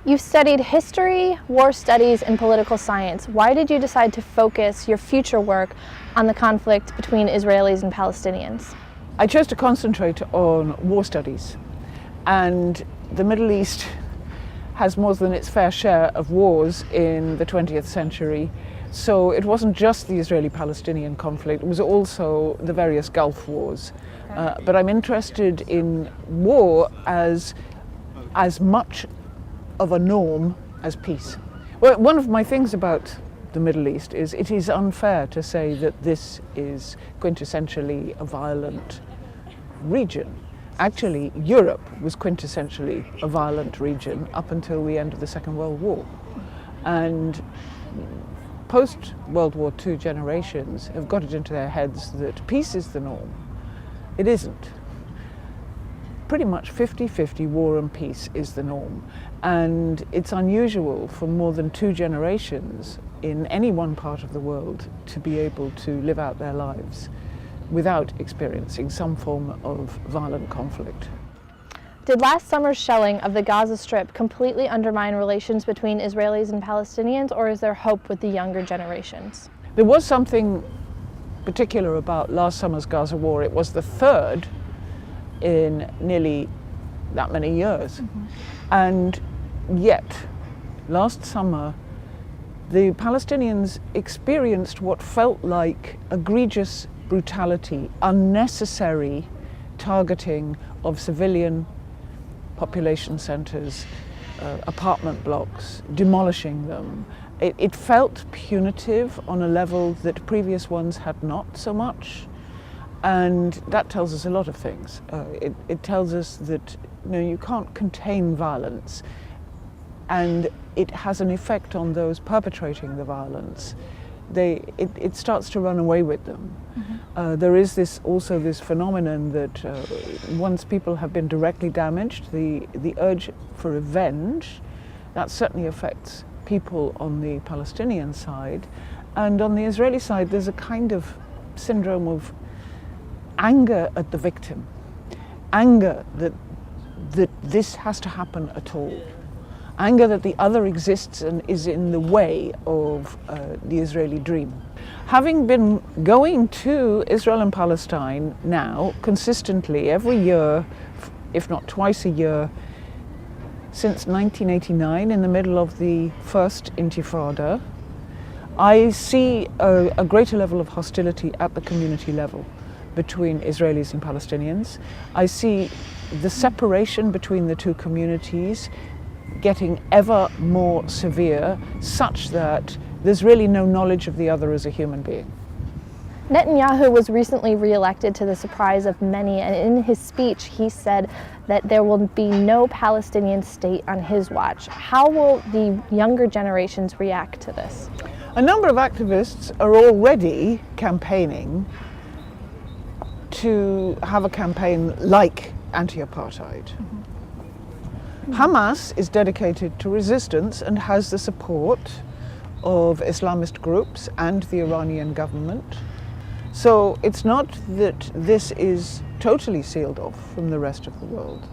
You've studied history, war studies, and political science. Why did you decide to focus your future work on the conflict between Israelis and Palestinians? I chose to concentrate on war studies, and the Middle East has more than its fair share of wars in the 20th century. So it wasn't just the Israeli-Palestinian conflict, it was also the various Gulf wars. But I'm interested in war as much of a norm as peace. Well, one of my things about the Middle East is it is unfair to say that this is quintessentially a violent region. Actually, Europe was quintessentially a violent region up until the end of the Second World War. And post-World War II generations have got it into their heads that peace is the norm. It isn't. Pretty much 50-50 war and peace is the norm. And it's unusual for more than 2 generations in any one part of the world to be able to live out their lives without experiencing some form of violent conflict. Did last summer's shelling of the Gaza Strip completely undermine relations between Israelis and Palestinians, or is there hope with the younger generations? There was something particular about last summer's Gaza war. It was the third in nearly that many years. And yet, last summer, the Palestinians experienced what felt like egregious brutality, unnecessary targeting of civilian population centres, apartment blocks, demolishing them. It felt punitive on a level that previous ones had not so much. And that tells us a lot of things. It tells us that you can't contain violence, and it has an effect on those perpetrating the violence. It starts to run away with them. There is also this phenomenon that once people have been directly damaged, the urge for revenge, that certainly affects people on the Palestinian side. And on the Israeli side, there's a kind of syndrome of anger at the victim, anger that this has to happen at all. Anger that the other exists and is in the way of the Israeli dream. Having been going to Israel and Palestine now consistently every year, if not twice a year, since 1989, in the middle of the first Intifada, I see a greater level of hostility at the community level between Israelis and Palestinians. I see the separation between the two communities getting ever more severe, such that there's really no knowledge of the other as a human being. Netanyahu was recently re-elected to the surprise of many, and in his speech he said that there will be no Palestinian state on his watch. How will the younger generations react to this? A number of activists are already campaigning to have a campaign like anti-apartheid. Hamas is dedicated to resistance and has the support of Islamist groups and the Iranian government. So it's not that this is totally sealed off from the rest of the world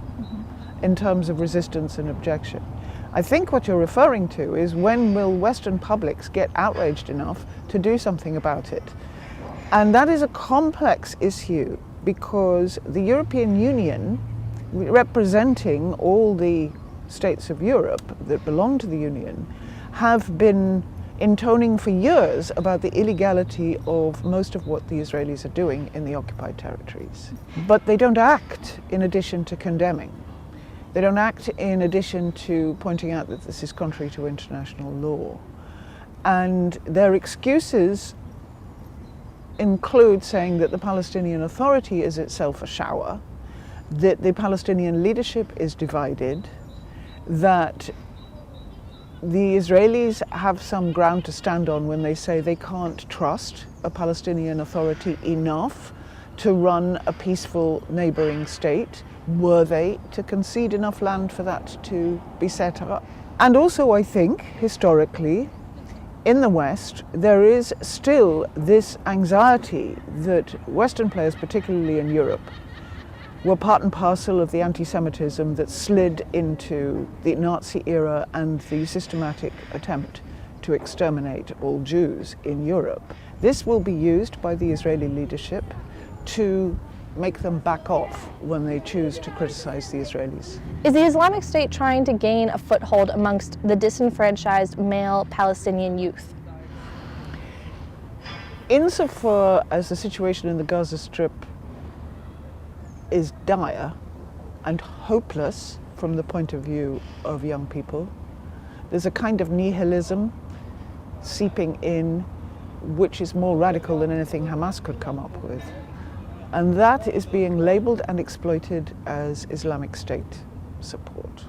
in terms of resistance and objection. I think what you're referring to is when will Western publics get outraged enough to do something about it? And that is a complex issue because the European Union, representing all the states of Europe that belong to the Union, have been intoning for years about the illegality of most of what the Israelis are doing in the occupied territories. But they don't act in addition to condemning. They don't act in addition to pointing out that this is contrary to international law. And their excuses include saying that the Palestinian Authority is itself a shower, that the Palestinian leadership is divided, that the Israelis have some ground to stand on when they say they can't trust a Palestinian Authority enough to run a peaceful neighboring state, were they to concede enough land for that to be set up. And also, I think, historically, in the West, there is still this anxiety that Western players, particularly in Europe, were part and parcel of the anti-Semitism that slid into the Nazi era and the systematic attempt to exterminate all Jews in Europe. This will be used by the Israeli leadership to make them back off when they choose to criticize the Israelis. Is the Islamic State trying to gain a foothold amongst the disenfranchised male Palestinian youth? Insofar as the situation in the Gaza Strip is dire and hopeless from the point of view of young people, there's a kind of nihilism seeping in which is more radical than anything Hamas could come up with. And that is being labeled and exploited as Islamic State support.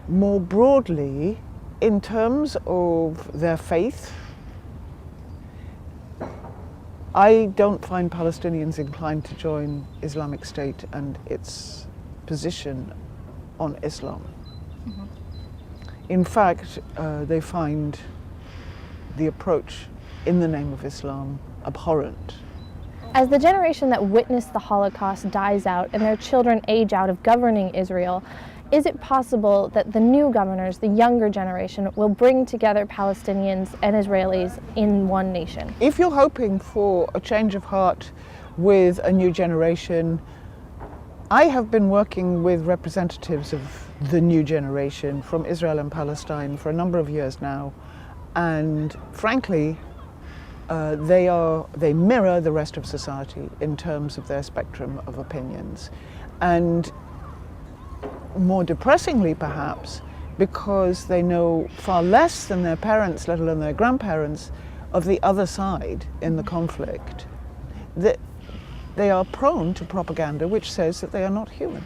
More broadly, in terms of their faith, I don't find Palestinians inclined to join Islamic State and its position on Islam. Mm-hmm. In fact, they find the approach in the name of Islam abhorrent. As the generation that witnessed the Holocaust dies out and their children age out of governing Israel, is it possible that the new governors, the younger generation, will bring together Palestinians and Israelis in one nation? If you're hoping for a change of heart with a new generation, I have been working with representatives of the new generation from Israel and Palestine for a number of years now, and frankly, they mirror the rest of society in terms of their spectrum of opinions. And more depressingly perhaps, because they know far less than their parents, let alone their grandparents, of the other side in the conflict, that they are prone to propaganda which says that they are not human.